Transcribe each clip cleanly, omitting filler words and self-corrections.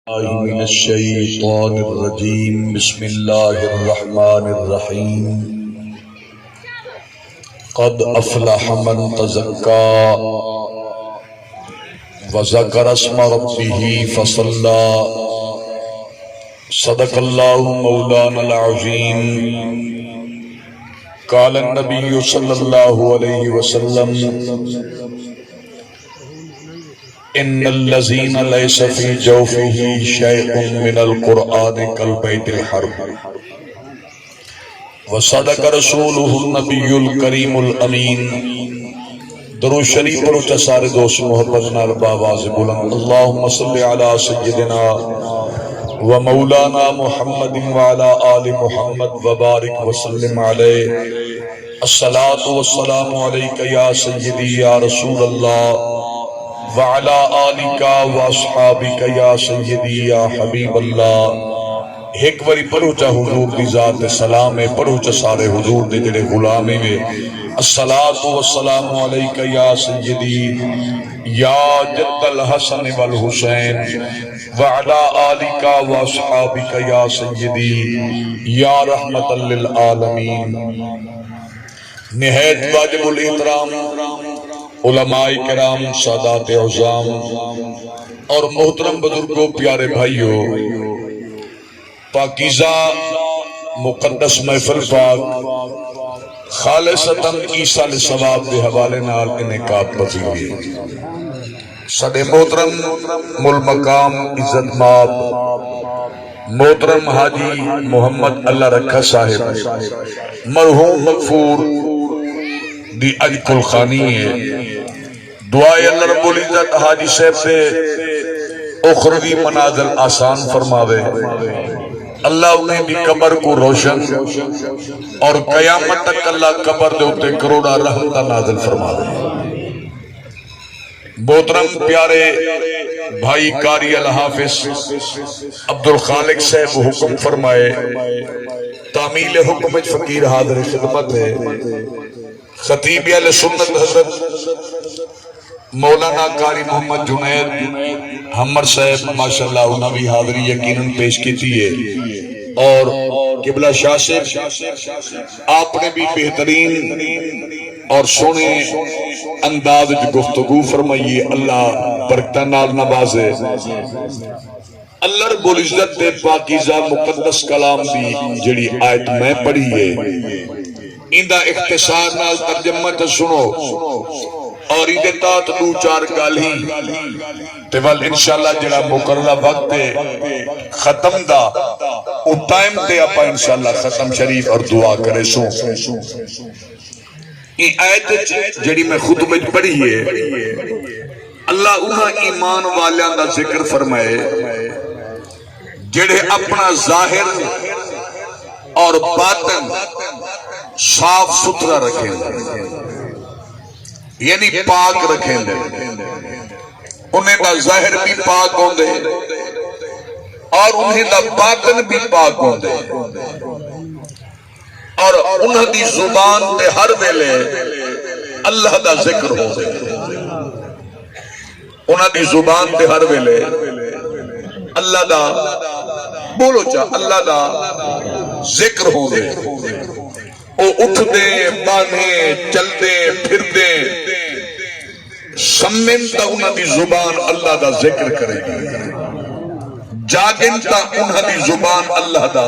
من الشیطان الرجیم بسم اللہ الرحمن الرحیم قد افلح من تزکا وذکر اسم ربہ فصلی صدق اللہ مولانا العظیم قال النبی صلی اللہ علیہ وسلم ان الذين ليس في جوفه شيء من القرآن كالبيت الحرب وصدق رسوله النبي الكريم الامين درود شریف پر اچھا سارے دوست محبت نال باواز بلند اللهم صل على سيدنا ومولانا محمد وعلى آل محمد وبارك وسلم عليه الصلاة والسلام عليك يا سيدي يا رسول الله وعلى آلِكَ وَأَصْحَابِكَ يَا سَيِّدِي يَا حَبِيبَ اللَّهِ ایک باری پڑھو چا حضور دی ذات سلام ہے پڑھو چا سارے حضور دی جڑے غلامی میں الصلاة والسلام علیکہ یا سیدی یا جد الحسن والحسین وعلى آلِكَ وَأَصْحَابِكَ یا سیدی یا رحمت للعالمین نہایت واجب الاحترام علماء کرام سادات عظام اور محترم بزرگوں پیارے بھائیوں پاکیزہ مقدس محفل پاک خالصتاً عیسیٰ ثواب دے حوالے نال انعقاد پذیر صدے محترم مل مقام عزت ماب محترم حاجی محمد اللہ رکھا صاحب مرحوم مغفور دی اج کل خانی ہے دعائے اللہ رب العزت حاجی صاحب سے اخروی منازل آسان فرماوے اللہ انہیں بھی قبر کو روشن اور قیامت تک اللہ قبر دے ہوتے کروڑا رحمتہ نازل فرماوے محترم پیارے بھائی قاری الحافظ عبدالخالق صاحب حکم فرمائے تعمیل حکم فقیر حاضر خدمت ہے خطیب اہل سنت حضرت مولانا قاری محمد جنید حمر صاحب ماشاءاللہ انہوں بھی حاضری یقیناً پیش کی ہے اور قبلہ شاہ صاحب آپ نے بھی بہترین اور سونے انداز گفتگو فرمائیے اللہ برکتہ نال نوازے اللہ رب العزت دے پاکیزہ مقدس کلام دی جڑی آیت میں پڑھی ہے اندہ اختصار نال ترجمہ تا سنو اور اندہ تات دو چار گالی تیوال انشاءاللہ جڑا مقررہ وقت ختم دا او ٹائم تے اپا انشاءاللہ ختم شریف اور دعا کرے سو یہ آیت جڑی میں خطبہ پڑھی ہے اللہ انہا ایمان والیاں دا ذکر فرمائے جڑے اپنا ظاہر اور باطن صاف ستھرا رکھیں یعنی پاک رکھیں دے انہیں دا ظاہر بھی پاک ہوں دے اور انہیں دا باطن بھی پاک ہوں دے اور انہیں دی زبان دے ہر ویلے اللہ دا ذکر ہو دے انہیں دی زبان دے ہر ویلے اللہ دا بولو چاہ اللہ دا ذکر ہو دے او اٹھ دے بانے چل دے پھر دے سمن تا انہاں دی زبان اللہ دا ذکر کرے گی جاگن تا انہاں دی زبان اللہ دا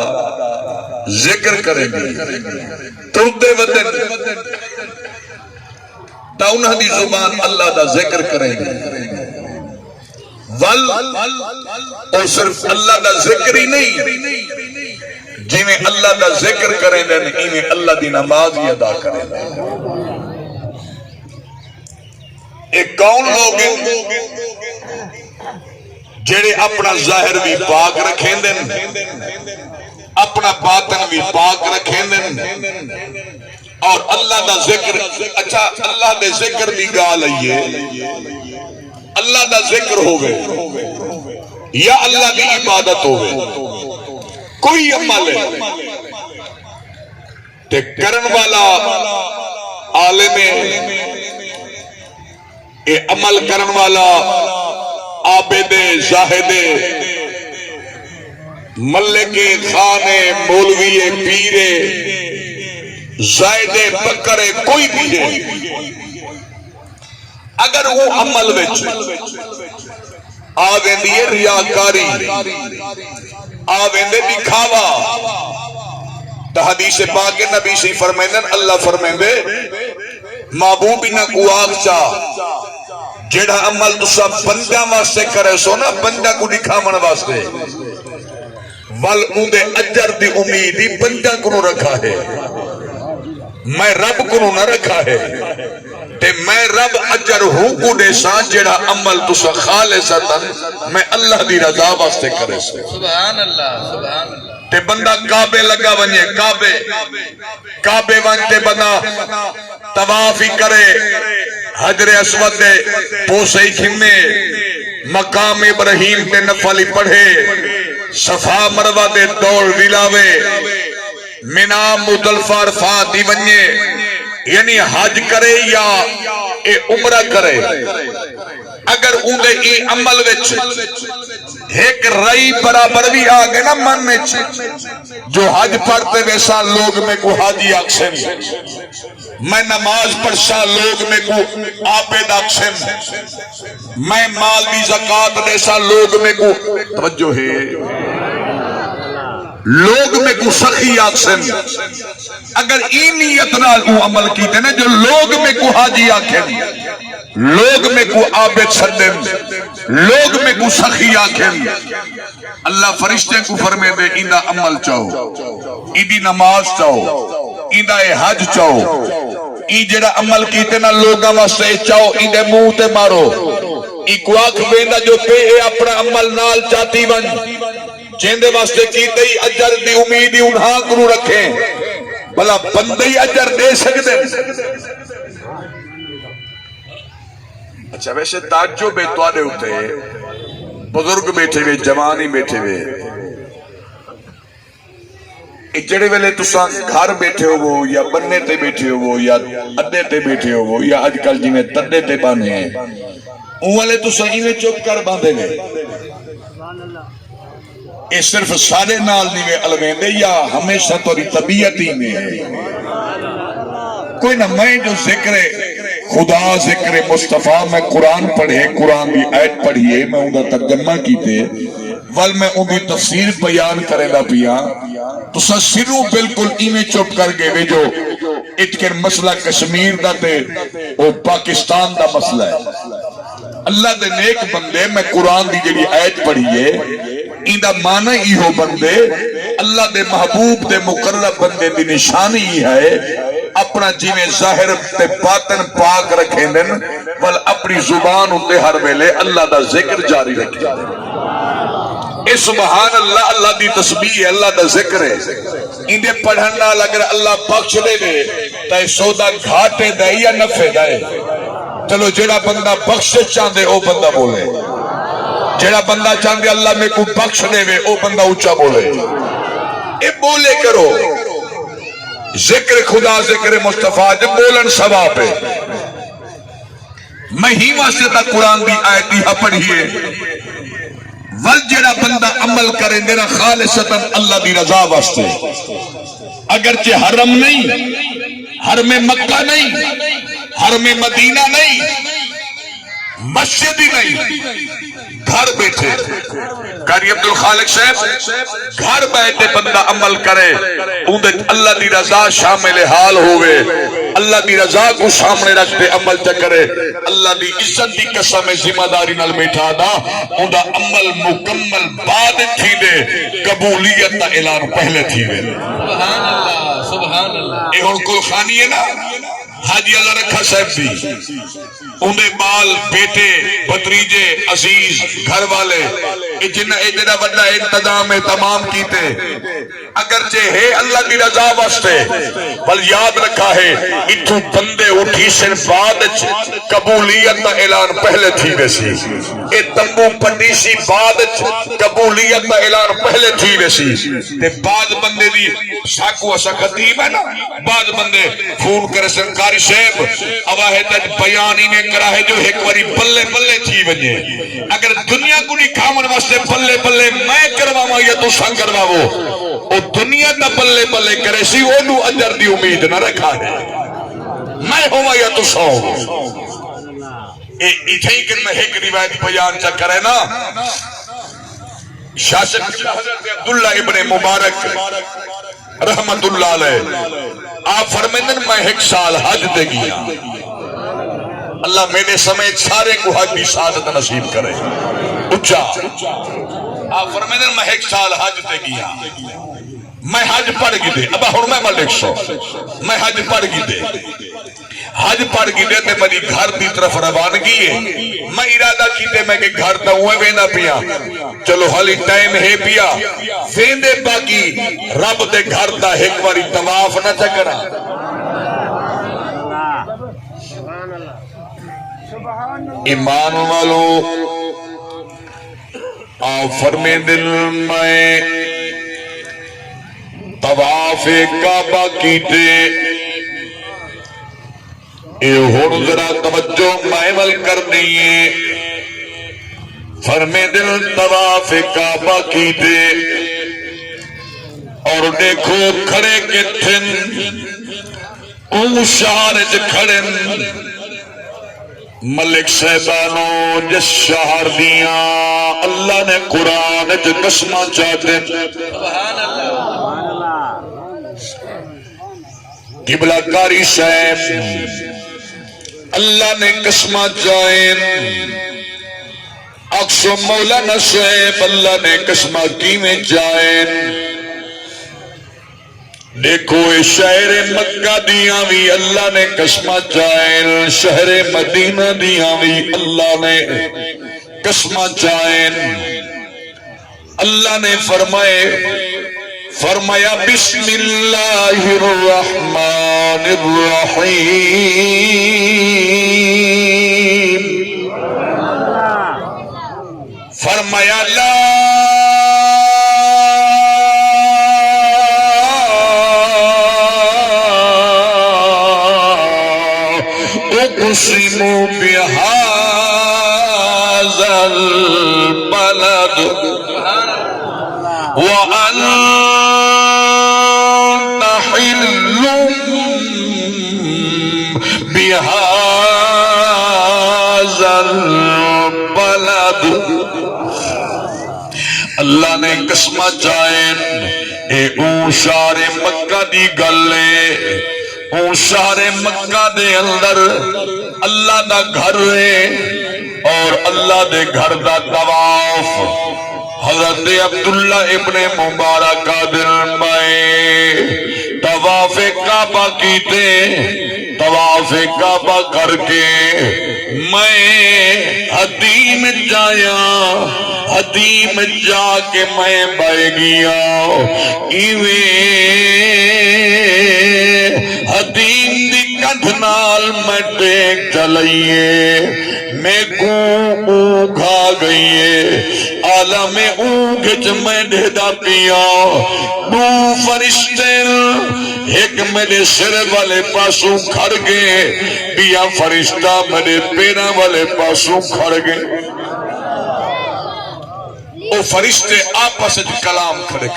ذکر کرے گی تردے وطن تا انہاں دی زبان اللہ دا ذکر کرے گی اور صرف اللہ دا ذکر ہی نہیں جنہیں اللہ دا ذکر کریں دیں انہیں اللہ دی نماز ہی ادا کریں دیں ایک کون لوگ ہیں جڑے اپنا ظاہر بھی پاک رکھیں دیں اپنا باطن بھی پاک رکھیں دیں اور اللہ دا ذکر اچھا اللہ دے ذکر بھی گال آئیے اللہ دا ذکر ہوگے یا اللہ دی عبادت ہوگے کوئی عمل ہے تے کرن والا عالم اے عمل کرن والا عابد زاہد ملک خانے مولوی پیرے زائد بکرے کوئی بھی ہے، اگر وہ عمل وچ آ ویندی ہے ریاکاری، آ ویندے دکھاوا، تو حدیث پاک نبی سے فرمائندن اللہ فرمائندے محبوب نہ کو آخچا جڑا عمل تسا بندہ واسطے کرے سو نا بندہ کو دکھاون واسطے ول اندے اجر دی امیدی بندہ کو رکھا ہے، میں رب کو نہ رکھا ہے، تے میں رب اجر ہوں کو دے سان جڑا عمل تسا خالصتاً میں اللہ دی رضا واسطے کرے سو۔ سبحان اللہ سبحان اللہ۔ تے بندہ کعبے لگا ونجے، کعبے ونجتے بندہ طواف ہی کرے، حجر اسود دے پوسے ہی کھنے، مقام ابراہیم تے نفل پڑھے، صفا مروہ دے دوڑ ولاوے، منا مزدلفہ عرفات دی ونجے، یعنی حج کرے یا اے عمرہ کرے، اگر اندے ای عمل وچ ایک رئی برابر بھی آگے نا من میں جو حج پڑھتے ویسا لوگ میں کو حاجی اکسن، میں نماز پڑھسا لوگ میں کو عابد اکسن، میں مال دی زکاة دیسا لوگ میں کو توجہ ہے لوگ میں کو سخی آکسن، اگر ای نیت نال کو عمل کیتے نا جو لوگ میں کو حاجی آکھن، لوگ میں کو عابد سدن، لوگ میں کو سخی آکھن، اللہ فرشتے کو فرمے دے ایندہ عمل چاہو، ایندی نماز چاہو، ایندہ حج چاہو، ای جڑا عمل کیتے نا لوگاں واسطے چاہو، ایندے منہ تے مارو، ای کو آکھ ویندا جو پہ اپنا عمل نال چاہتی ون جیندے واسطے کیتے ہی اجر دی امیدی انہاں کو رکھیں، بھلا بندے ہی اجر دے سکتے۔ اچھا ویسے تعجب ہے توڑے ہوتے بزرگ بیٹھے ہوئے جوانی بیٹھے ہوئے جڑے ویلے تساں گھر بیٹھے ہو یا بننے تے بیٹھے ہو یا اڈے تے بیٹھے ہو یا آج کل جی میں تڈے تے بانے ہیں اون والے تساں ایویں چپ کر باندھے نے، یہ صرف سارے نال نہیں الویندے یا ہمیشہ توری طبیعت ہی میں ہے؟ کوئی نہ میں جو ذکر خدا ذکر مصطفیٰ میں قرآن پڑھے قرآن دی آیت پڑھیے میں ان کا ترجمہ کیتے ول میں ان دی تفسیر بیان کرے گا پیا تو سروں بالکل ایویں چپ کر گئے وے جو اتکر مسئلہ کشمیر دا تے او پاکستان دا مسئلہ ہے۔ اللہ دے نیک بندے میں قرآن دی جڑی آیت پڑھیے ایندہ معنی ہی ہو بندے اللہ دے محبوب دے مقرب بندے دی نشانی ہی ہے اپنا جیویں ظاہر تے باطن پاک رکھیں دن ول اپنی زبان ہوتے ہر ویلے اللہ دا ذکر جاری رکھیں اے سبحان اللہ اللہ دی تسبیح ہے اللہ دا ذکر ہے اندے پڑھنا لگر اللہ بخش دے دے تے سودا گھاٹے دے یا نفع دے چلو جڑا بندہ بخش چاندے او بندہ بولے جڑا بندہ چاندے اللہ میں کو بخش دے وے او بندہ اونچا بولے اے بولے کرو ذکر خدا ذکر مصطفیٰ جب بولن ثواب ہے میں ہی واسطے تا قرآن دی آیت ہی پڑھیے ول جڑا بندہ عمل کرے میرا خالصتاً اللہ دی رضا واسطے اگرچہ حرم نہیں حرم مکہ نہیں حرم مدینہ نہیں مسجد ہی نہیں گھر بیٹھے قاری عبدالخالق صاحب گھر بیٹھے بندہ عمل کرے اللہ دی رضا شامل حال ہوئے اللہ دی رضا کو سامنے رکھتے عمل چکرے اللہ دی عزت دی قسم ذمہ داری نال بیٹھا دا اوندا عمل مکمل بعد تھی دے قبولیت دا اعلان پہلے تھی دے سبحان اللہ سبحان اللہ اے ہن کل خانی ہے نا حاجی اللہ رکھا صاحب دی انہیں بال بیٹے بتریجے عزیز گھر والے جنہ بڑا انتظام تمام کیتے اگرچہ ہے اللہ کی رضا واسطے بل یاد رکھا ہے اتھو بندے اٹھی سن بعد قبولیت دا اعلان پہلے تھی ویسی اے تمبو پٹی سی بعد قبولیت دا اعلان پہلے تھی ویسی تے بعد بندے دی ساکو اسا خطیب ہے نا بعد بندے فون کرے سرکاری صاحب اواہد بیان ہی نے کرا ہے جو ایک واری بلے بلے تھی ونجے اگر دنیا کو نہیں کھامن واسطے بلے بلے میں کرواما یا تو تساں کرواو او دنیا دا بلے بلے کرے سی اونوں اجر دی امید نہ رکھا ہے میں ہوا یا تساں ہو ایتھے ہی کہ میں ایک روایت بیان چا کرے نا شاشق حضرت عبداللہ ابن مبارک رحمت اللہ علیہ آپ فرمیندن میں ایک سال حج دے گیا اللہ میرے سمیت سارے کو حج بھی سعادت نصیب کرے اچھا آپ فرمیندن میں ایک سال حج دے گیا میں حج پڑھ گی دے ابا ہوں میں ملک سو میں حج پڑھ گی دے حج پڑھ گی دے تے میری گھر دی طرف روانگی ہے میں ارادہ کی دے میں کہ گھر تا ہوئے وینا پیا چلو حالی ٹائم ہے پیا ویندے باقی رب دے گھر تا ایک باری طواف نہ چکرا ایمان والو آپ فرمے دل میں طواف کعبہ کیتے اے ہون ذرا توجہ مائول کر دیئے فرمے دل طواف کعبہ کیتے اور دیکھو کھڑے کے تھن اون شہر کھڑن ملک صاحبانوں جس شہر دیاں اللہ نے قرآن قسمہ چاہتے سبحان اللہ قبلہ کاری صاحب اللہ نے قسمہ چاہیں اکسو مولانا صاحب اللہ نے قسمہ کی میں چاہیں دیکھو اے شہر مکہ دیاں بھی اللہ نے قسمہ چاہیں شہر مدینہ دیاں بھی اللہ نے قسمہ چاہیں اللہ نے فرمایا بسم اللہ الرحمن الرحیم فرمایا لا اقسم بهذا البلد وأنت حل بهذا البلد اللہ نے قسمہ چاہیں اے اون شہر مکہ دی گلے اون شہر مکہ دے اندر اللہ دا گھر ہے اور اللہ دے گھر دا طواف حضرت عبداللہ ابن مبارک دل میں طواف کعبہ کیتے طواف کعبہ کر کے میں حدیم جا کے میں بہ گیا حدیم دی کندھ نال میں ٹیک چلائیے میں کو اوگھا گئیے عالم اوگھ میں ڈھدا پیا دو فرشتے ایک میرے سر والے پاسوں کھڑ گئے پیا فرشتہ میرے پیرا والے پاسوں کھڑ گئے او فرشتے آپس کلام کھڑے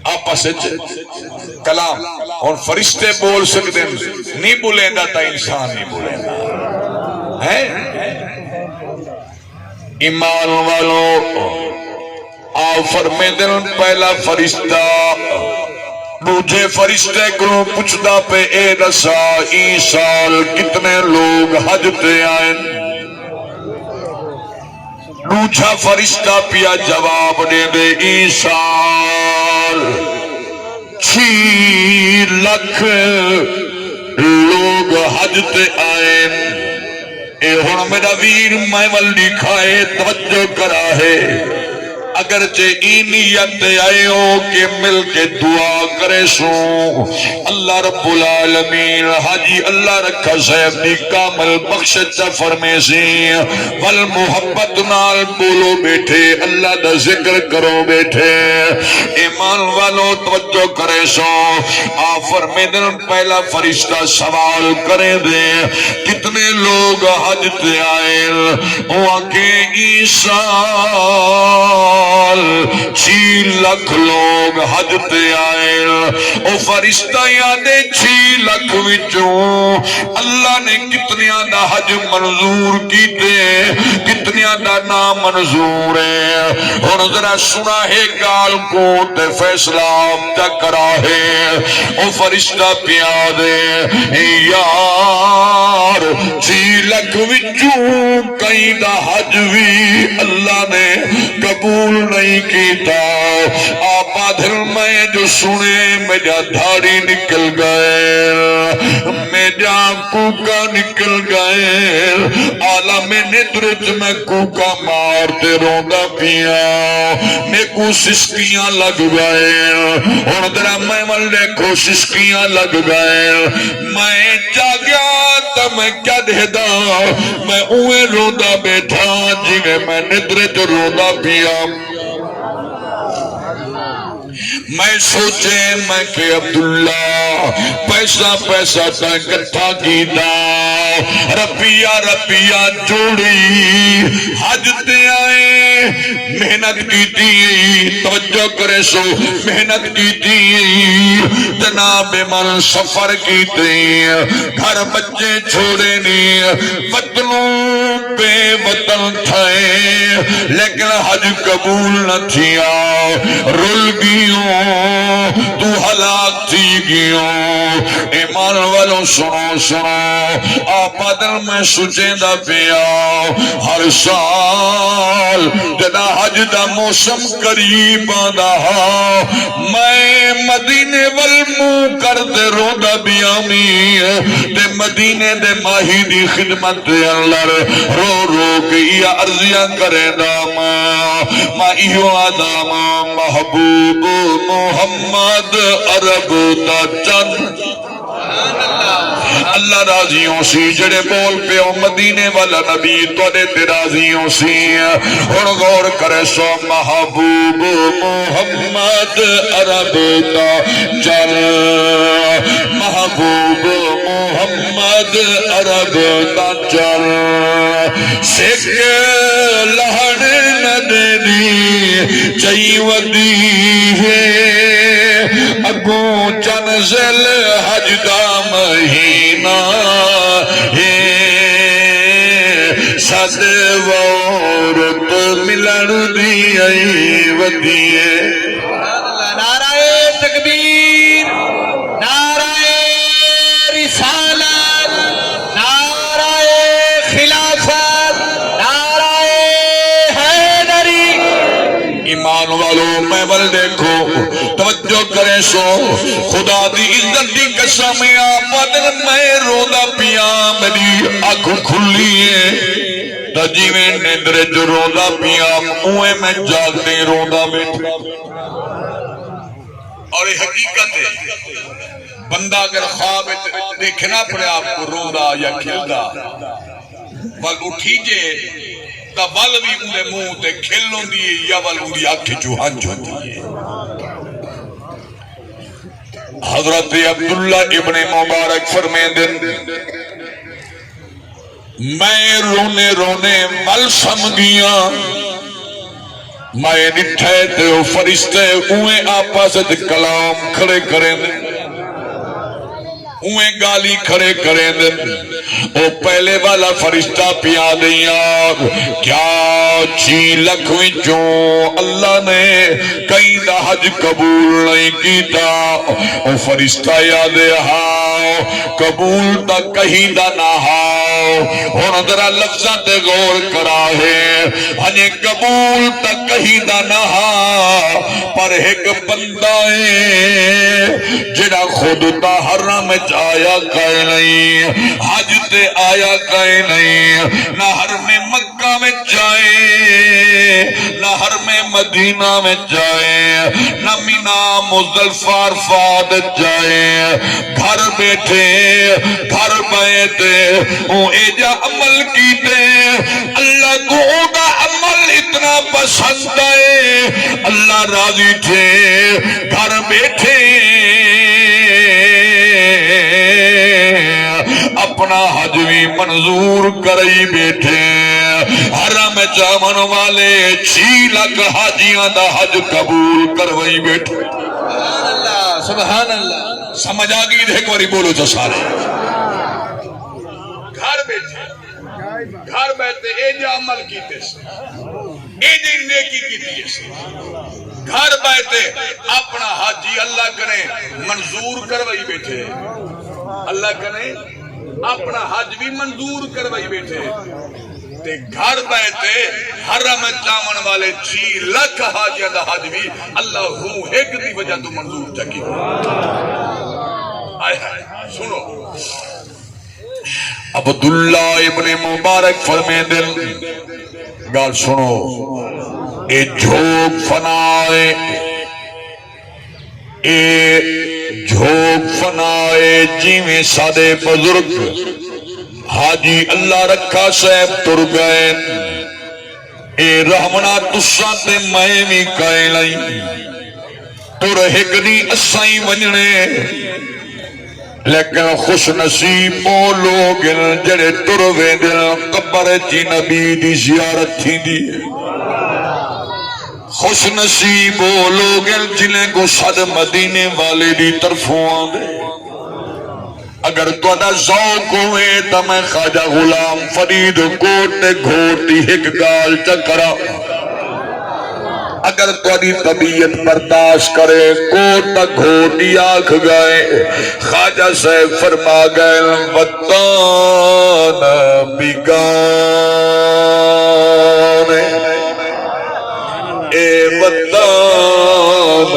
آپس کلام اور فرشتے بول سکتے نہیں بولیں گا تا انسان نہیں بولیں گا ایمان والو آپ فرمے دن پہلا فرشتہ دوجے فرشتے کو پوچھتا پہ اے رسا ای سال کتنے لوگ حج تے آئیں دوجھا فرشتہ پیا جواب دے دے ای سال 6 لاکھ لوگ حج تے آئیں اے ہن میرا ویر میں ولڈی کھائے توجہ کرا ہے اگرچہ ای نیت آئے ہو کہ مل کے دعا کرے سو اللہ رب العالمین حاجی اللہ رکھا صاحب دی کامل بخشت فرمے سی والمحبت نال بولو بیٹھے اللہ دا ذکر کرو بیٹھے ایمان والو توجہ کرے سو آپ فرمے دن پہلا فرشتہ سوال کرے دے کتنے لوگ حج تے آئے وہ آکے عیسیٰ 6 لکھ لوگ حج تے آئے او فرشتہ یادے 6 لکھ وچوں اللہ نے کتنیاں دا حج منظور کیتے کتنیاں دا نام منظور ہے اور ذرا سنا ہے گال کو تے فیصلہ تک کرا ہے او فرشتہ پیا دے یار 6 لکھ وچوں کئی دا حج بھی اللہ نے قبول نہیں کیتا آپا دھر میں جو سنے میرا دھاڑی نکل گئے میرا کوکا نکل گئے عالم ندرج میں کوکا مارتے روندا پیا میں کو سسکیاں لگ گئے اور درہ میں ملے کو سسکیاں لگ گئے میں جاگیا تا میں کیا دے دا میں اوے روندا بیٹھا جی میں ندرج روندا پیا میں سوچے میں کہ عبداللہ پیسہ پیسہ تا کٹھا کی دا رپیہ جوڑی حج تے آئے محنت کی دی توجہ کرے سو محنت کی دی جناب من سفر کی دی گھر بچے چھوڑے نہیں وطنوں بے وطن تھے لیکن حج قبول نہ تھیا رول گیوں تو ہلاک تھی گیوں ایمان والوں سنو آپ دل میں سوچیں دا پیا ہر سال جدا حج دا موسم قریب آدھا میں مدینے والمو کر دے رو دا بیامی دے مدینے دے ماہی دی خدمت دے اللہ رو رو گئی عرضیاں کرے داما ما ایو آداما محبوب محمد عرب دا چند اللہ راضیوں سی جڑے بول پہ مدینے والا نبی توڑے تے راضیوں سی اور غور کرے سو محبوب محمد عرب دا چل محبوب محمد عرب دا چل سکھ لہڑ ندی چاہی ودی ہے اگوں چنزل حج دا مہینہ ہے سد وورت ملن دی آئی ودیے نعرہ تکبیر نعرہ رسالت نعرہ خلافت نعرہ حیدری ایمان والوں میں بل دیکھو توجہ کریں سو خدا دی عزت دی قسم آمدن میں رودا پیا میری آنکھ کھلی ہے تجیویں نیندرے جو رودا پیا اوے میں جاگتے رودا بیٹھا اور یہ حقیقت ہے بندہ اگر خواب دیکھنا پڑے آپ کو رودا یا کھلدا ول اٹھی جے تا ول بھی اندے منہ تے کھلوں دیئے یا ول اندی آنکھ چوہن جو دیئے حضرت عبداللہ ابن مبارک فرمائیں دن میں رونے رونے مل سمگیا میں نٹھے تے او فرشتے اویں آپا سے کلام کھڑے کریں دن اویں گالی کھڑے کریں دن او پہلے والا فرشتہ پیا دیا کیا 6 لکھ وچوں اللہ نے کئی دا حج قبول نہیں کیتا او فرشتہ یاد ہاؤ قبول تا کہیں دا نہ ہاؤ ہن ذرا لفظاں تے غور کرا ہے ہنے قبول تا کہیں دا نہ ہا پر ایک بندہ ہے جڑا خود تا حرم آیا کہیں نہیں حج تے آیا کہیں نہیں نہ حرم مکہ میں جائے نہ حرم مدینہ میں جائے نہ مینا مزدلفہ عرفات جائے گھر بیٹھے گھر بیٹھے وہ ایجا عمل کیتے اللہ کو دا عمل اتنا پسند ہے اللہ راضی تھے گھر بیٹھے اپنا حج بھی منظور کرئی بیٹھے حرم جامن والے 6 لاکھ حاجیاں دا حج قبول کروئی بیٹھے سبحان اللہ سبحان اللہ سمجھ آگئی ایک باری بولو تو سارے گھر بیٹھے اے جا عمل کیتے سے اے جی نیکی کیتی سے گھر بیٹھے اپنا حاجی اللہ کرے منظور کروائی بیٹھے اللہ کرے اپنا حج بھی منظور کروائی بیٹھے تے گھر بیٹھے حرم جاون والے 6 لاکھ حاجیاں دا حج بھی اللہ ہوں ایک دی وجہ تو منظور چکی سنو عبداللہ ابن مبارک فرمے دل گال سنو اے جھوک فنائے اے جھوک فنائے جیویں سادے بزرگ حاجی اللہ رکھا صاحب تر گئے اے رحمنا تساں تے میں بھی کہے لئی تر ہک دی اسائیں ونجنے لیکن خوش نصیب وہ لوگ جڑے تر ویندن قبر چی نبی دی زیارت تھی دی خوش نصیب وہ لوگ جنہیں کو صد مدینے والے دی طرفوں آدھے اگر تو دا ذوق ہوئے تا میں خواجہ غلام فرید کوٹ گھوٹی ایک گال چکرا اگر تاری طبیعت برداشت کرے کوٹ گھوٹی آنکھ گئے خواجہ صاحب فرما گئے وطن بگان اے وطن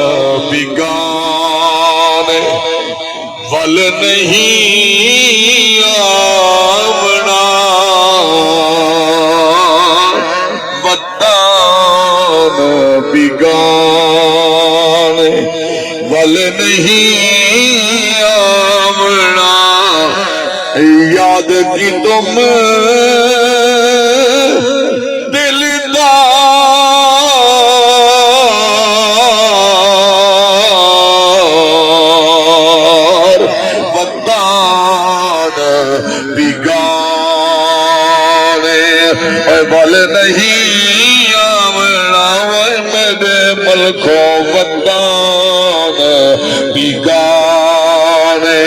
بگان ول نہیں آونا وطن بگان ول نہیں آونا یاد کی تم بل نہیں آونا میرے ملکوں وطن بگانے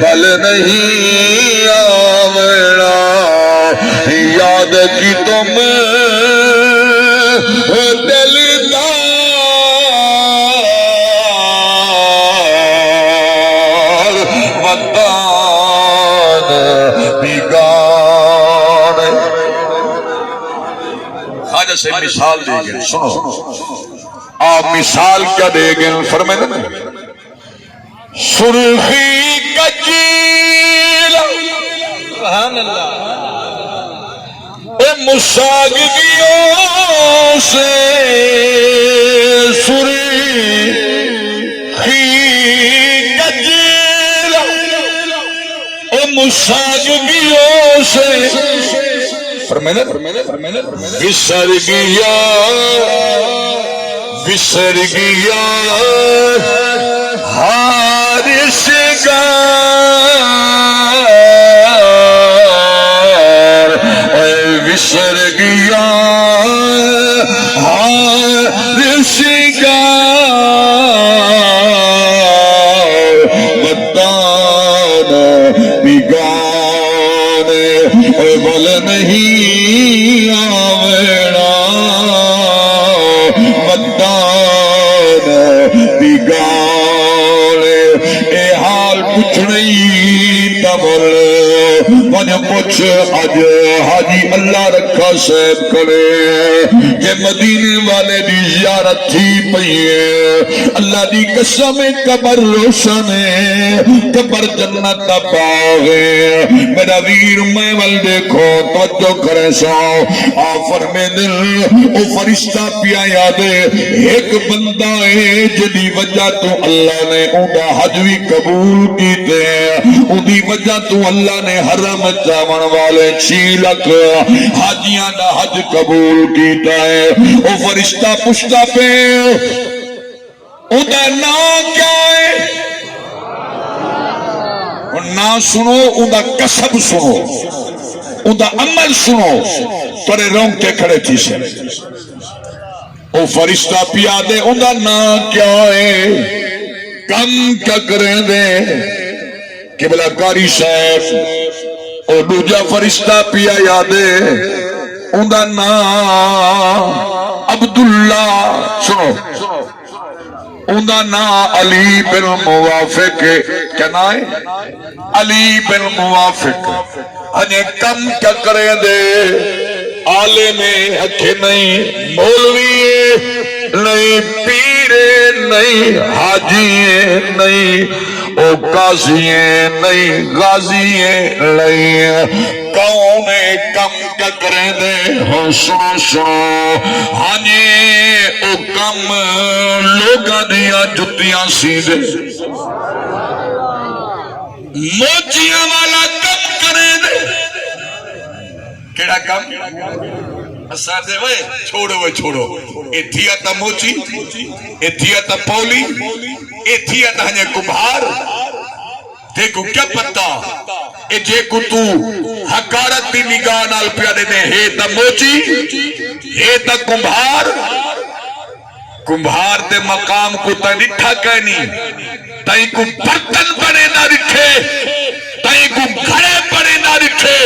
بل نہیں آونا یاد کی تم دلدار وطن بگانے خواجہ سے مثال دے گئے سنو آپ مثال کیا دے گئے فرمائے نا سرخی کچیلا سبحان اللہ اے مساگیوں سے سرخی کچیلا اے مساگیوں سے فرمائے بسر گیا حارس گار بسر گیا حارس گار بدان بگانے بل نہیں آونا بدان بگانے اے حال کچھ نہیں تبل من پوچھ اج حاجی اللہ رکھا صاحب کرے کہ مدینے والے دی زیارت تھی پئیے اللہ دی قسم قبر روشن ہے قبر جنت دا باغ ہے میرا ویر میں ول دیکھو توجہ کرے سو آ فرمے دل او فرشتہ پیا یاد ایک بندہ ہے جدی وجہ تو اللہ نے اوندا حج بھی قبول کیتے اون دی وجہ تو اللہ نے حرم جاون والے 6 لاکھ حاجیاں دا حج قبول کیتا ہے او فرشتہ پوچھتا پہ اوندا نام کیا ہے نہ سنو اوندا کسب سنو اندہ عمل سنو ترے رونگتے کھڑے تھی سے او فرشتہ پیا دے اندہ نا کیا ہے کم کیا کریں دے قبلہ کاری صاحب او دوجہ فرشتہ پیا یادے اندہ نا عبداللہ سنو اندہ نا علی بن موافق کیا نا ہے علی بن موافق ہنے کم کیا کریں دے عالم حق نہیں مولوی نہیں پیر نہیں حاجی نہیں او قاضی نہیں غازی نہیں کون کم کیا کریں دے ہو سنو سنو ہنے او کم لوگاں دیا جتیاں سیدھے موچیاں والا کم کریں دے کیڑا کم اساں دے وے چھوڑو ایتھیا تا موچی ایتھیا تا پولی ایتھیا تا ہنے کمبھار دیکھو کیا پتا اے جے کو تو حقارت دی نگاہ نال پیا دے دے ہے تا موچی ہے تا کمبھار دے مقام کو تا نٹھا کہنی تائیں کو برتن بنے نہ رکھے تائیں کو گھڑے بنے نہ رکھے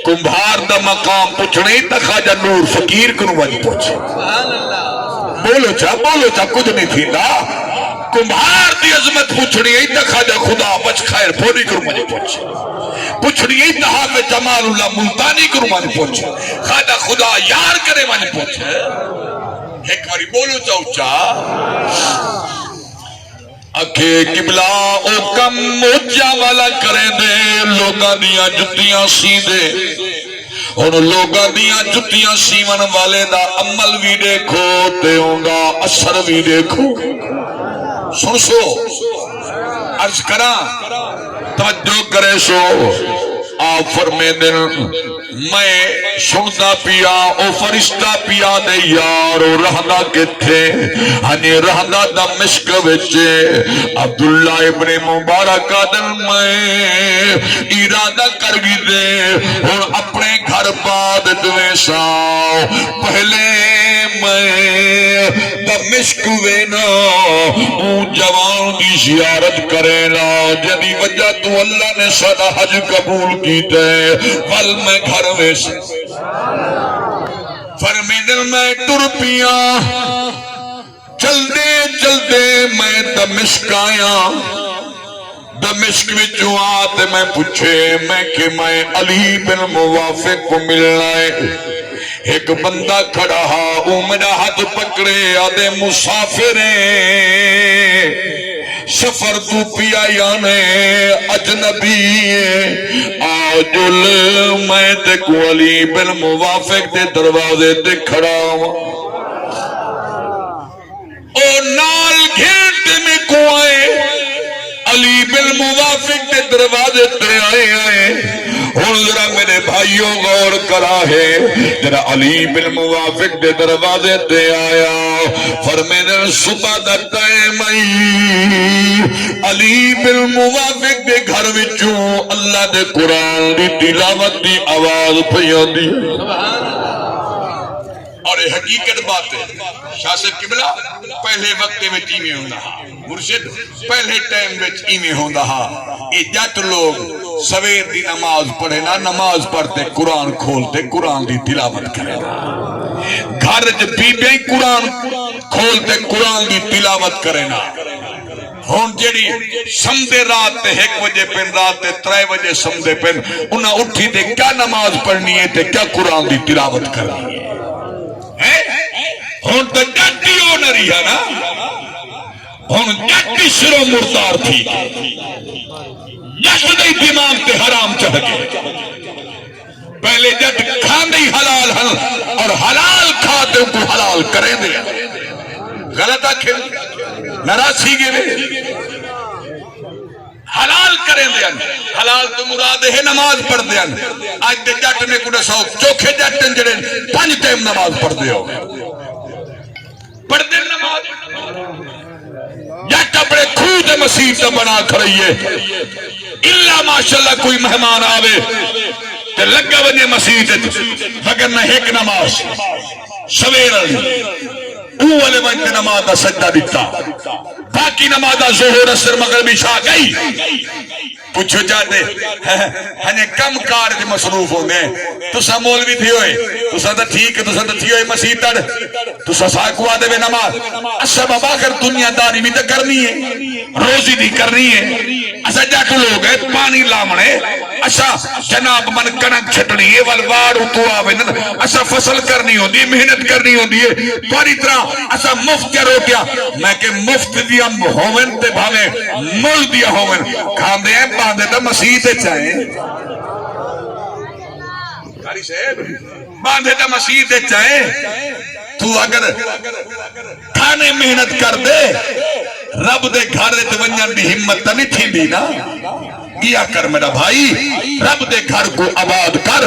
کمبھار دا مقام پوچھنے تا خواجہ نور فقیر کنو وجہ پوچھے بولو چا کچھ نہیں تھی نا کمبھار دی عظمت پوچھنی ہے تا خواجہ خدا بچ خیر پھوڑی کنو وجہ پوچھے پوچھنی ہے تا حافظ جمال اللہ ملتانی کنو وجہ پوچھے خواجہ خدا یار کرے وجہ پوچھے ایک باری بولو چا اکھے قبلہ او کم موجہ والا کریں دے لوگاں دیاں جتیاں سیدھے اور لوگاں دیاں جتیاں سیون والے دا عمل بھی دیکھو تے ہوندا اثر بھی دیکھو سن سو عرض کرا توجہ کرے سو آپ فرمے دن میں سنتا پیا او فرشتہ پیا دے یارو رہنا کتھے ہنی رہنا دا مشک وچے عبداللہ ابن مبارک دن میں ارادہ کر گی دے اور اپنے گھر بعد دوے ساؤ پہلے میں دا مشک وینا اون جوان دی زیارت کرے نا جدی وجہ تو اللہ نے سدا حج قبول کی دے ول میں گھر ویس فرمیدن میں ٹر پیا چل دے میں دمشق آیا دمشق وچوں آتے میں پوچھے میں کہ میں علی بن موافق کو ملنا ہے ایک بندہ کھڑا ہا او میرا ہاتھ پکڑے آدھے مسافریں سفر تو پیا یانے اجنبی آجل میں تے کو علی بن موافق دے دروازے تے کھڑا ہوں او نال گھیرتے میں کو آئے علی بن موافق دے دروازے تے آئے اور ذرا میرے بھائیوں غور کرا ہے ذرا علی بن موافق دے دروازے تے آیا فرمیدن صبح دا ٹائم آئی علی بن موافق دے گھر وچوں اللہ دے قرآن دی تلاوت دی آواز پیا دی اور یہ حقیقت بات ہے شاہ صاحب قبلہ پہلے وقت میں ایویں ہوندا مرشد پہلے ٹائم وچ ایویں ہوندا اے جٹ لوگ سویر دی نماز پڑھے نا نماز پڑھتے قرآن کھولتے قرآن دی تلاوت کرے گھر وچ بیبیاں قرآن کھولتے قرآن دی تلاوت کرے نا ہون جیڑی سمدے رات تے 1 بجے پن رات تے 3 بجے سمدے پن انہاں اٹھی تے کیا نماز پڑھنی ہے تے کیا قرآن دی تلاوت کرنی ہے ہون تو جاتی ہو نہ رہی ہے نا ہون جاتی سرو مردار تھی جس نہیں دماغ تے حرام چڑھ گئے پہلے جٹ کھاندے حلال ہن اور حلال کھاتے ان کو حلال کریں دے غلط آکھیں نراسی گئے حلال کریں دے حلال تو مراد ہے نماز پڑھ دے آج دے جٹ نے کڑا سو چوکھے جٹ جڑے 5 ٹائم نماز پڑھ دے ہو پڑھ دے نماز جٹ اپنے خود مسیح سے بنا کھڑیے اللہ ماشاءاللہ کوئی مہمان آوے تے لگا ونے مسجد مگر نہ ایک نماز سویر اول وقت نماز دا سجدہ دیتا باقی نماز ظہر اثر مغرب عشاء گئی پوچھو جاتے ہنے کم کار دے مصروف ہوندے تسا مولوی تھی ہوئے تسا تا ٹھیک ہے تسا تا تھی ہوئے مسیح تڑ تسا ساکوا دے بے نماز اسا بابا کر دنیا داری بھی تا کرنی ہے روزی بھی کرنی ہے اسا جاکو لوگ ہے پانی لامنے اسا جناب من کنک چھٹنی ہے والوار اتو آوے اسا فصل کرنی ہوندی محنت کرنی ہوندی ہے پاری طرح اسا مفت کیا روکیا میں کہ مفت دیا ہوون تے بھاوے مل دیا ہوون کھان دے ہیں باندھے تا مسیح تے چاہیں کاری صاحب باندھے تا مسیح تے چاہیں تو اگر کھانے محنت کر دے رب دے گھر تے ونجن دی ہمت تا نہیں تھی دی نا کیا کر میرا بھائی رب دے گھر کو آباد کر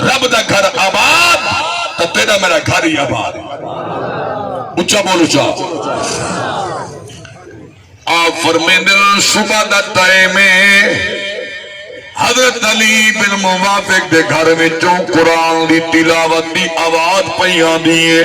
رب دا گھر آباد تو تیرا میرا گھر ہی آباد اچھا بولو چاہ آپ فرمیندے صبح دا ٹائم حضرت علی بن موافق دے گھر میں چوں قرآن دی تلاوت دی آواز پہیاں دیئے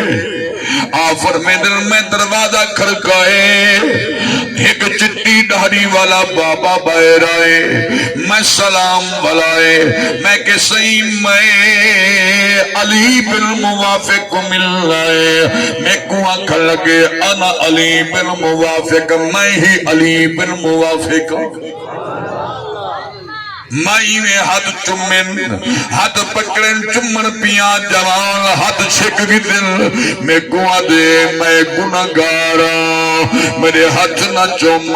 آپ فرمیندے میں دروازہ کھڑکائے ایک چٹی دہری والا بابا باہر آئے میں سلام بلائے میں کہ صحیح میں علی بن موافق کو مل رہے میں کو آنکھ لگے انا علی بن موافق میں ہی علی بن موافق مائی میں ہاتھ چمن ہاتھ پکڑن چمن پیا جوان ہاتھ چھک گی دل میں گوا دے میں گناہگارا میرے ہاتھ نہ چم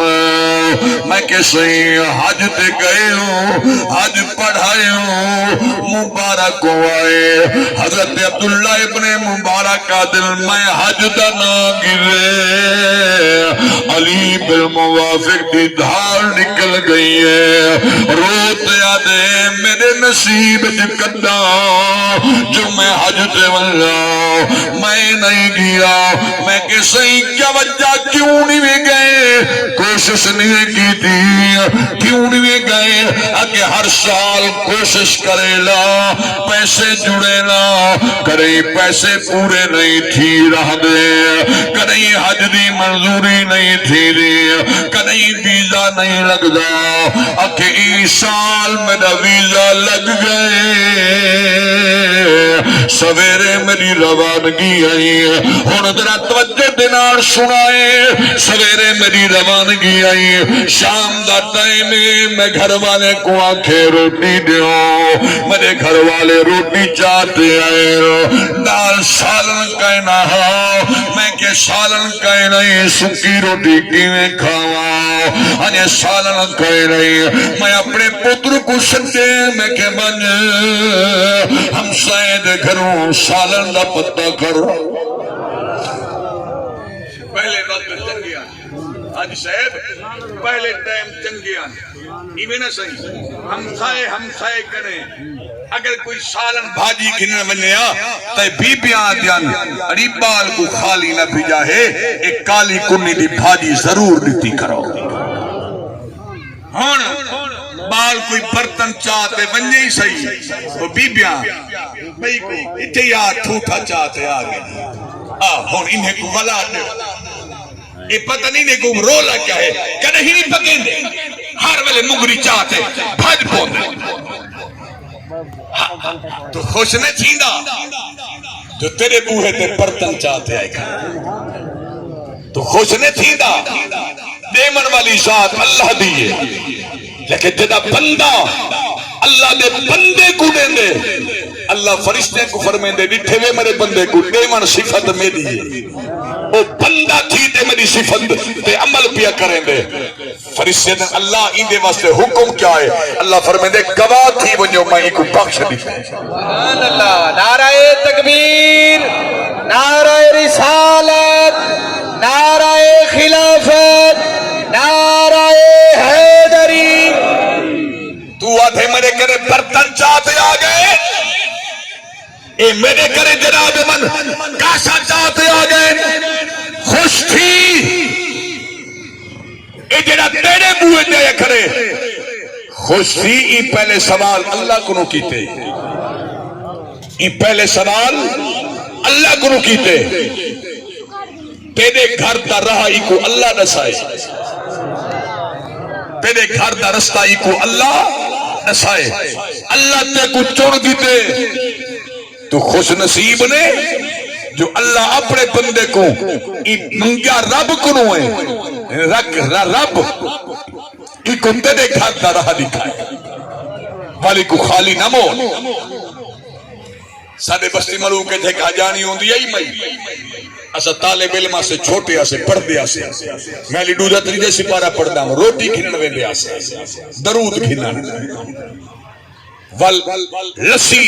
میں کیسے حج تے گئے ہوں حج پڑھائے ہوں مبارک ہوئے حضرت عبداللہ ابن مبارک کا دل میں حج دا نہ گرے علی بن موافق دی دھار نکل گئی ہے روت یادے میرے نصیب چکدہ جو میں حج تے واللہ میں نہیں گیا میں کہ صحیح کیا وجہ کیوں نہیں گئے کوشش نہیں کی تھی کیوں نہیں گئے اگر ہر سال کوشش کرے لا پیسے جڑے لا کریں پیسے پورے نہیں تھی رہ دے کریں حج دی منظوری نہیں تھی دی کریں ویزا نہیں لگ دا اگر عیسیٰ میرا ویزا لگ گئے سویرے میری روانگی آئی ہن ذرا توجہ دینار سنائے سویرے میری روانگی آئی شام دا ٹائم میں گھر والے کو آنکھیں روٹی دیو میرے گھر والے روٹی چاہتے آئے دال سالن کہنا میں کہ سالن کہنا سکی روٹی کیویں کھاواں انہیں سالن کہنا میں اپنے پتر کو سچے میں کہ بن ہم شاید گھروں سالن دا پتہ کرو پہلے وقت چنگیا آج صاحب پہلے ٹائم چنگیا ایویں نہ صحیح ہم کھائے کریں اگر کوئی سالن بھاجی کھنے بنیا تو بی بیاں دیان اڑی بال کو خالی نہ بھیجا ہے ایک کالی کنی دی بھاجی ضرور دیتی کرو ہون بال کوئی برتن چاہتے بنجے ہی صحیح وہ بی بیاں بھئی کو اتھے یا ٹھوٹا چاہتے آگے ہون انہیں کو غلا دے یہ پتہ نہیں نے کو رولا کیا ہے کہ نہیں نہیں پکیں دے ہر ویلے مگری چاہتے بھج پون دے تو خوش نے چھیندا جو تیرے بوہے تے برتن چاہتے آئے گا تو خوش نے چھیندا دیمن والی ذات اللہ دیئے لیکن جدہ بندہ اللہ دے بندے کو دیں دے اللہ فرشتے کو فرمیں دے ڈٹھے وے میرے بندے کو دیمن صفت میں دیئے وہ بندہ تھی تے میری صفت تے عمل پیا کریں دے فرشتے نے اللہ ان دے واسطے حکم کیا ہے اللہ فرمیں دے گواہ تھی وہ جو میں کو بخش دی سبحان اللہ نعرہ تکبیر نعرہ رسالت نعرہ خلافت نعرہ حیدری تو آدھے میرے کرے برتن چاہتے آگئے اے میرے کرے جناب من کاسا چاہتے آگئے خوش تھی اے جنہ تیرے بوئے دے کرے خوش تھی ای پہلے سوال اللہ کو نو کیتے یہ پہلے سوال اللہ کو کیتے تیرے گھر دا راہ کو اللہ دسائے تیرے گھر دا رستہ کو اللہ دسائے اللہ تے کو چن دیتے تو خوش نصیب نے جو اللہ اپنے بندے کو منگیا رب کو رب کی کو تیرے گھر دا راہ دکھائے والی کو خالی نہ مو سادے بستی ملوں کے جھکا جانی ہوں دیا ہی مئی اسا طالب علمہ سے چھوٹے آسے پڑھ دیا سے میں لی ڈوزہ تریجے سپارہ پڑھ دا ہوں روٹی کھنن وے دیا سے درود کھنن لسی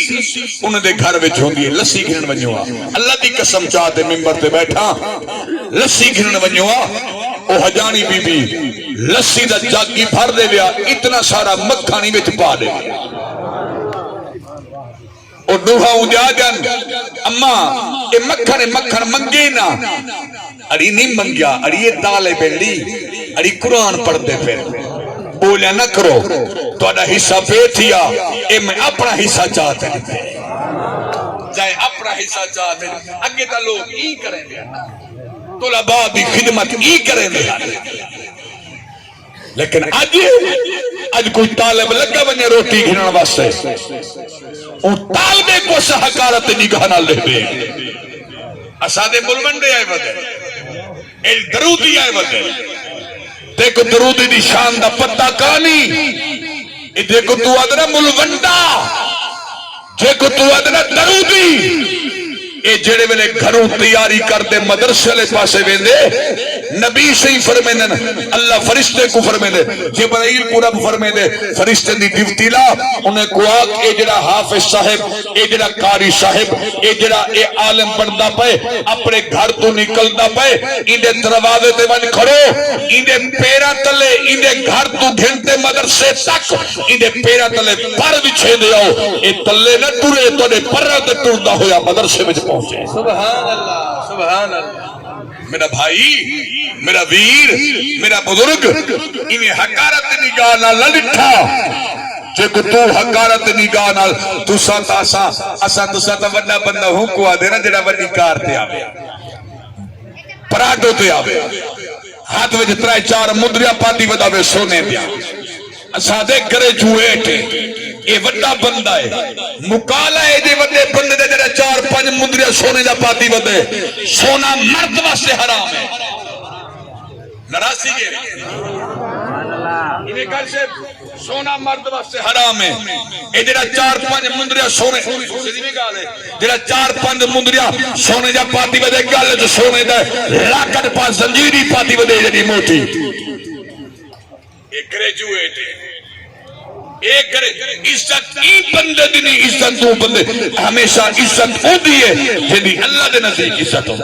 انہیں دے گھر وچ ہوندی ہے لسی کھنن ونجوا اللہ دی قسم چاہتے ممبر تے بیٹھا لسی کھنن ونجوا او حجانی بی بی لسی دا جاگی بھر دے لیا اتنا سارا مکھانی وچ پا دے اور دوہا اونجا جن اماں اے مکھن منگے نا اڑی نہیں منگیا اڑی یہ دالے بیلی اڑی قرآن پڑھ دے پھر بولیا نہ کرو تو اڑا حصہ پہ تھیا اے میں اپنا حصہ چاہتے ہیں جائے اپنا حصہ چاہتے ہیں اگے تا لوگ ای کریں دیا طلباء بھی خدمت ای کریں دیا لیکن آج کوئی طالب لگا بنے روٹی گھنان واسطے ان طالبے کو سحکارت نگاہ نہ لے بے اسادے ملوندے آئے بدے ایل درودی آئے بدے دیکھو درودی دی شان دا پتہ کانی دیکھو تو ادنا ملوندہ دیکھو تو ادنا درودی اے جڑے ویلے گھروں تیاری کر دے مدرسے لے پاسے ویندے نبی صحیح فرمیندے اللہ فرشتے کو فرمیندے جبرائیل پورا فرمیندے فرشتے دی ڈیوٹی لا انہیں کو آگ اے جڑا حافظ صاحب اے جڑا قاری صاحب اے جڑا اے عالم بندا پے اپنے گھر تو نکلدا پے ایندے دروازے تے ون کھڑو ایندے پیراں تلے ایندے گھر تو گھنٹے مدرسے تک ایندے پیراں تلے پر وچھے دے آؤ اے تلے نہ ٹرے توڑے پراں تے ٹردا ہویا مدرسے وچ پہنچے سبحان اللہ سبحان اللہ میرا بھائی میرا ویر میرا بزرگ انہیں حقارت نگاہ نہ لٹھا جے کو تو حقارت نگاہ نہ تو ساتا اسا تو ساتا وڈا بندہ ہوں کو آدھے نا جڑا وڈی کار تے آوے پراٹو تے آوے ہاتھ وچ ترائے چار مدریا پاتی وداوے سونے پیا اسا دے کرے جوئے ٹے اے وڈا بندہ ہے مکالا ہے دے وڈے بندے دے جڑا چار پانچ مدریا سونے دا پاتی ودے سونا مرد واسطے حرام ہے نراسی گے انہیں کل سے سونا مرد واسطے حرام ہے اے جڑا چار پانچ مندریا سونے جڑا چار پانچ مندریا سونے دا پاتی ودے گل جو سونے دا لاکڑ پاس زنجیری پاتی ودے جڑی موٹی ایک گریجویٹ ایک کرے عزت ای بندے دی نہیں عزت تو بندے ہمیشہ عزت ہو دی ہے جنہی اللہ دے نزدیک عزت ہو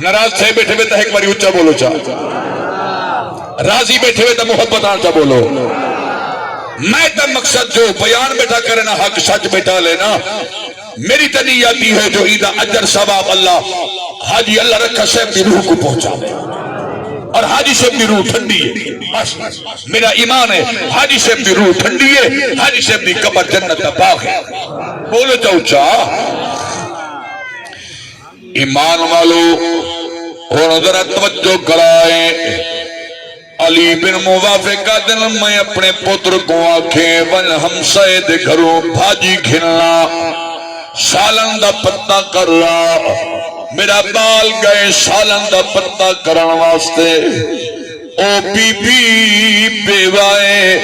ناراض تھے بیٹھے ہوئے تا ایک باری اچھا بولو چاہ راضی بیٹھے ہوئے تا محبت آنچا بولو میں تا مقصد جو بیان بیٹھا کرنا حق سچ بیٹھا لینا میری تنی آتی ہے جو عیدہ اجر ثواب اللہ حاجی اللہ رکھا صاحب دی روح کو پہنچا دے اور حاجی صاحب دی روح ٹھنڈی ہے میرا ایمان ہے حاجی صاحب دی روح ٹھنڈی ہے حاجی صاحب دی قبر جنت کا باغ ہے بولو تو اچھا ایمان والو اور ذرا توجہ کرائے علی بن موافق کا دن میں اپنے پتر کو آنکھیں ون ہمسائے دے گھروں بھاجی کھلنا سالن دا پتہ کر رہا میرا بال گئے سالن دا پتہ کرن واسطے او بی بی بیوائے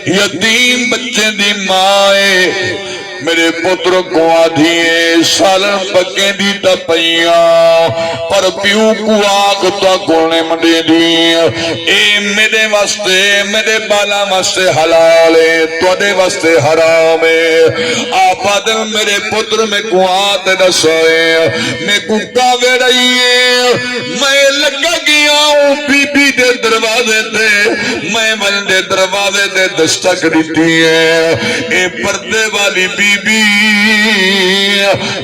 یتیم بچے دی مائے میرے پتر کو آدھیے سالن پکیں دی تپیاں پر پیو کو آگ تو کونے مڈے دی اے میرے واسطے میرے بالا واسطے حلال ہے تو دے واسطے حرام ہے آباد میرے پتر میں کو آتے دسائے میں کو کاوے رہی ہے میں لگا گیا آؤں بی بی دے دروازے تے میں بندے دروازے تے دستک دیتی ہے اے پردے والی بی بی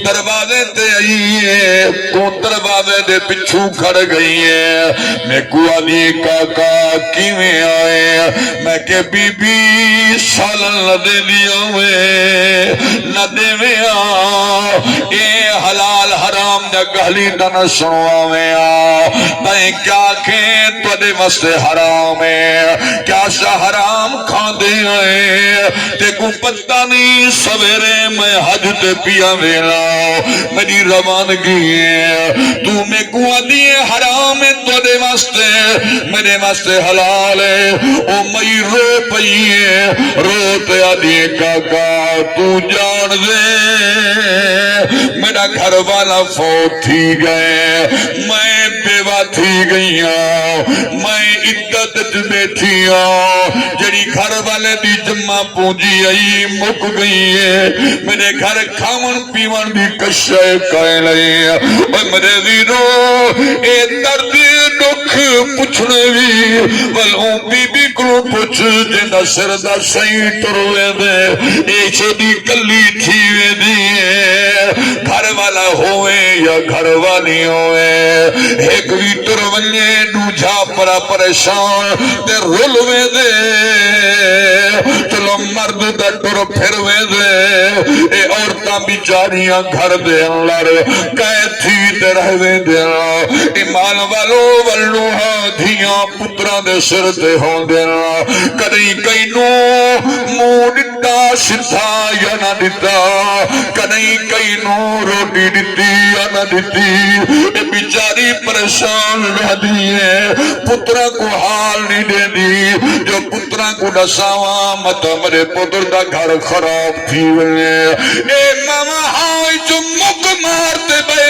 دروازے تے آئی ہے کو دروازے دے پچھو کھڑ گئی ہے میں کو آلی کاکا کیویں آئے میں کہ بی بی سالن نہ دے دیا ہوئے نہ دے میں اے حلال حرام دا گہلی دن سنوا میں میں کیا کھیں تو دے واسطے حرام ہے کیا سا حرام کھان دے آئے تے کو پتہ نہیں سویرے میں حج تے پیا ویلا میری روانگی ہے تو میں کو دیئے حرام ہے تو دے واسطے میرے واسطے حلال ہے او مئی رو پئی ہے رو تے آدھیے کاکا تو جان دے میرا گھر والا فوت تھی گئے میں بیوہ تھی گئی ہوں میں عدت بیٹھی ہوں جڑی گھر والے دی جمع پونجی آئی مک گئی ہے میرے گھر کھاون پیون بھی کشے کائے لئے اور میرے ویرو اے درد دکھ پچھنے بھی ولوں بی بی کو پچھ جنہ سر دا سہی تروے دے اے چھوڑی کلی تھی وے دیئے گھر والا ہوئے یا گھر والی ہوئے ایک ویٹر ونجے دوجھا پرا پریشان تے رلوے دے چلو مرد دا ٹر پھروے دے اے عورتاں بیچاریاں گھر دے اندر قید تھی تے رہوے دے ایمان والو ولوہا دھیاں پترا دے سر تے ہون دے کدیں کئی نو منہ ڈٹا سدھا یا نہ ڈٹا کدیں کئی نو روٹی ڈٹی یا نہ ڈٹی اے بیچاری پریشان رہ دیئے پترا کو حال نہیں دے دی جو پترا کو ڈساواں مت مرے پتر دا گھر خراب تھی وے اے ماما ہائی جو مک مارتے بے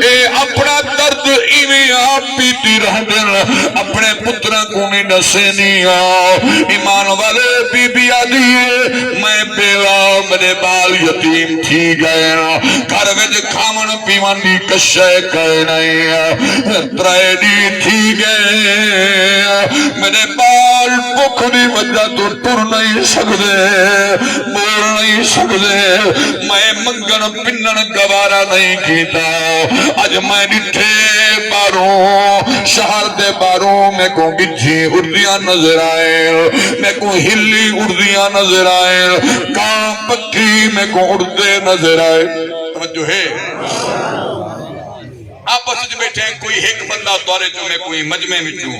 اے اپنا درد ایویں آپ پیتی رہ دل اپنے پترا کو نہیں ڈسے نہیں آؤ ایمان والے بی بی آدھیے میں بیوہ میرے بال یتیم تھی گئے گھر وچ کھاون پیون دی کشے کہے نہیں ترائے دی تھی گئے میرے بال بھوک دی وجہ تو ٹر نہیں سکدے بول نہیں سکدے میں منگن پنن گوارا نہیں کیتا اج میں ڈٹھے باروں شہر دے باروں میں کو گجھی اڑدیاں نظر آئے میں کو ہلی اڑدیاں نظر آئے کان پکی میں کو اڑدے نظر آئے توجہ ہے آپس وچ بیٹھے کوئی ایک بندہ دورے جو میں کوئی مجمع وچوں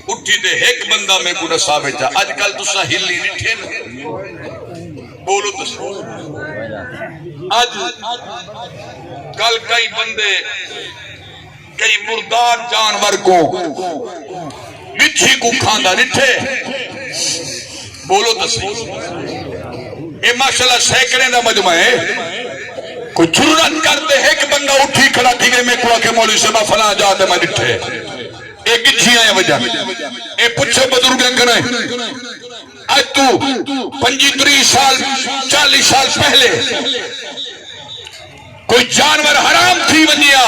اٹھی تے ایک بندہ میں کو دسا بیٹھا اج کل تساں ہلی ڈٹھے نا بولو تساں اج کل کئی بندے کئی مردار جانور کو بچھی کو کھاندا ڈٹھے بولو تساں اے ماشاءاللہ سینکڑے دا مجمع ہے کوئی جرات کرتے ایک بندہ اٹھی کھڑا تھی گئے میں کو آکے مولوی صاحبہ فلاں جاتے میں ڈٹھے ایک گچھی آیا وجہ اے پچھے بزرگیں کنے آج تو 25 سال 40 سال پہلے کوئی جانور حرام تھی ونیا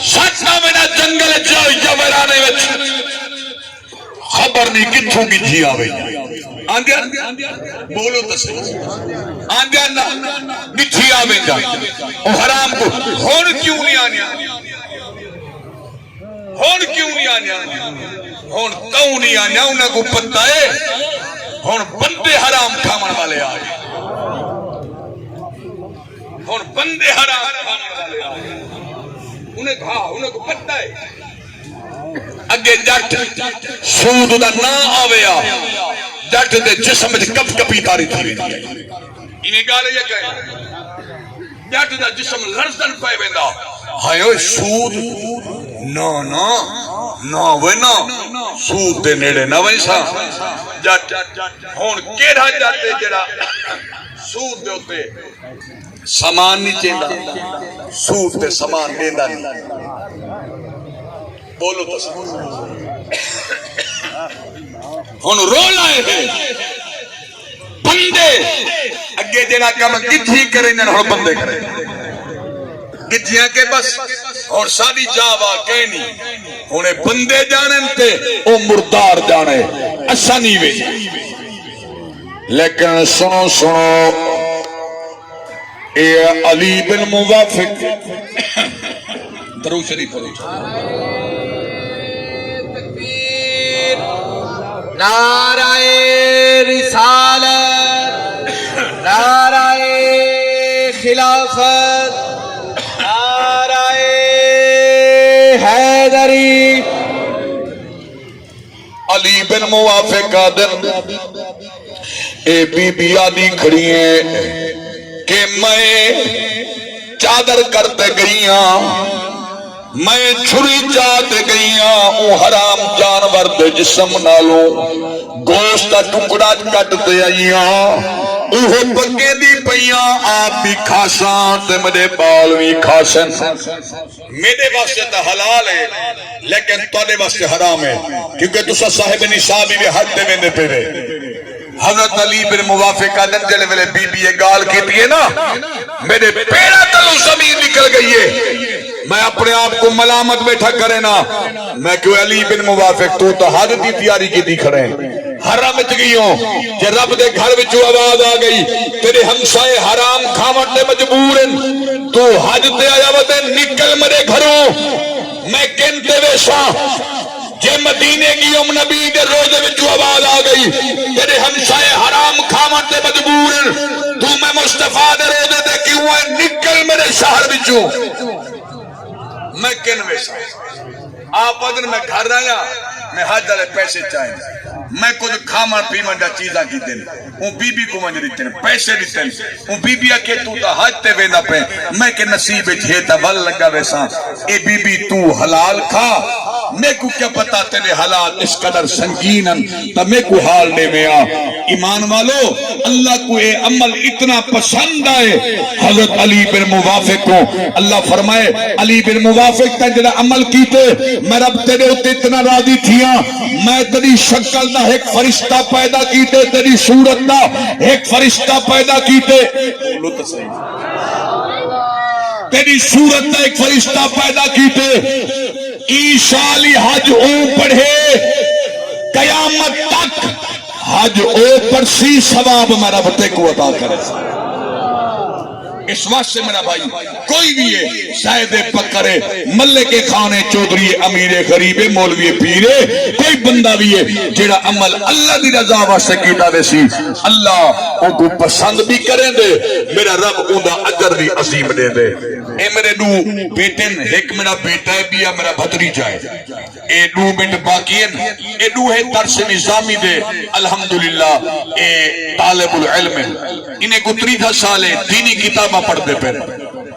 ساتنا میرا جنگل جاؤ یا ویرانے وچ خبر نہیں کتھوں گچھی آوے آندیا بولو تسے آندیا گچھی آوے جا او حرام کو ہون کیوں نہیں آنیا ہون کیوں نہیں آنیا ہون کیوں نہیں آنیا انہیں کو پتہ ہے ہون بندے حرام کھامن والے آئے ہون بندے حرام کھامن والے آئے انہیں کہا انہیں کو پتہ ہے اگے جٹ سود دا نہ آویا جٹ دے جسم وچ کپ کپی تاری تھی انہیں گالے یہ کہے جٹ دا جسم لرزن پے ویندا ہائے اوے سود نا وے نا سود دے نیڑے نہ ویسا جٹ ہن کیڑا جاتے جڑا سود دے اوتے سامان نہیں چیندا سود تے سامان دیندا نہیں بولو تو ہن رول آئے ہیں بندے اگے جڑا کام گجھی کرے نہ بندے کرے گجھیاں کے بس اور ساری جاوا کہنی انہیں بندے جانن تے او مردار جانے اچھا نہیں وے لیکن سنو سنو اے علی بن موافق درود شریف پڑھو تکبیر نعرہ رسالت نعرہ خلافت نعرہ حیدری علی بن موافق آدم اے بی بی آدھی کھڑی ہیں کہ میں چادر کرتے گئیاں میں چھری چاہتے گئیاں او حرام جانور دے جسم نالوں گوشت کا ٹکڑا کٹتے آئیاں اوہ پکے دی پئیاں آپ بھی کھاساں تے میرے بال بھی کھاسن میرے واسطے تا حلال ہے لیکن تواڈے واسطے حرام ہے کیونکہ تسا صاحب نصاب بھی حد دے ویندے پے وے حضرت علی بن موافق آدم جلے ویلے بی بی یہ گال کیتی ہے نا میرے پیڑا تلو زمین نکل گئی ہے میں اپنے آپ کو ملامت بیٹھا کرے نا میں کیوں علی بن موافق تو حد دی تیاری کی دی کھڑے حرام وچ گئی ہوں کہ رب دے گھر وچوں آواز آ گئی تیرے ہمسائے حرام کھاون تے مجبور ہیں تو حج تے آیا وتے نکل میرے گھروں میں کہنتے ویسا جے مدینے کی نبی دے روزے وچوں آواز آ گئی تیرے ہمسائے حرام کھاون تے مجبور ہیں تو میں مصطفیٰ دے روزے تے کیوں ہے نکل میرے شہر وچوں میں کن ویسا آپ ادن میں گھر آیا میں حج والے پیسے چاہیں میں کچھ کھاما پیما دا چیزاں کی دن اون بی بی کو منج دیتے ہیں پیسے دیتے ہیں اون بی بی آکے تو تا حج تے وینا پہ میں کہ نصیب جھیتا ول لگا ویسا اے بی بی تو حلال کھا میں کو کیا پتا تیرے حالات اس قدر سنگین تا میں کو حال لے میں آ ایمان والو اللہ کو اے عمل اتنا پسند آئے حضرت علی بن موافق کو اللہ فرمائے علی بن موافق تا جڑا عمل کیتے میں رب تیرے ہوتے اتنا راضی تھیا میں تیری شکل دا ایک فرشتہ پیدا کیتے تیری صورت دا ایک فرشتہ پیدا کیتے بولو تو صحیح تیری صورت دا ایک فرشتہ پیدا کیتے عیسیٰ علی حج او پڑھے قیامت تک حج او پر سی ثواب میرا بتے کو عطا کرے اس وقت سے میرا بھائی کوئی بھی ہے شاید پکرے ملک خانے چودھری امیر غریب مولوی پیرے کوئی بندہ بھی ہے جیڑا عمل اللہ دی رضا واسطے کیتا ویسی اللہ ان کو پسند بھی کریں دے میرا رب ان دا اجر بھی عظیم دے دے اے میرے دو بیٹن ایک میرا بیٹا ہے بھی ہے میرا بھتریجا ہے اے دو منٹ باقی ہیں اے دو ہے درس نظامی دے الحمدللہ اے طالب العلم انہیں کو 30 سال ہے دینی کتابہ پڑھتے پہ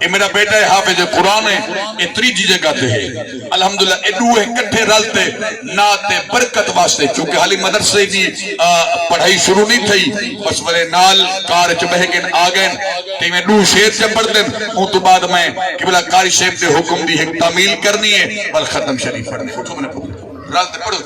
اے میرا بیٹا ہے حافظ قرآن ہے اے تریجی جگہ تے ہے الحمدللہ اے دو ہے کٹھے رلتے نات برکت واسطے چونکہ حالی مدرسے دی پڑھائی شروع نہیں تھی بس والے نال کار چ بہگن آگن تے میں دو شیر چ پڑھ دیں ان تو بعد میں قبلہ قاری صاحب دے حکم دی ایک تعمیل کرنی ہے بل ختم شریف پڑھنے رلتے پڑھو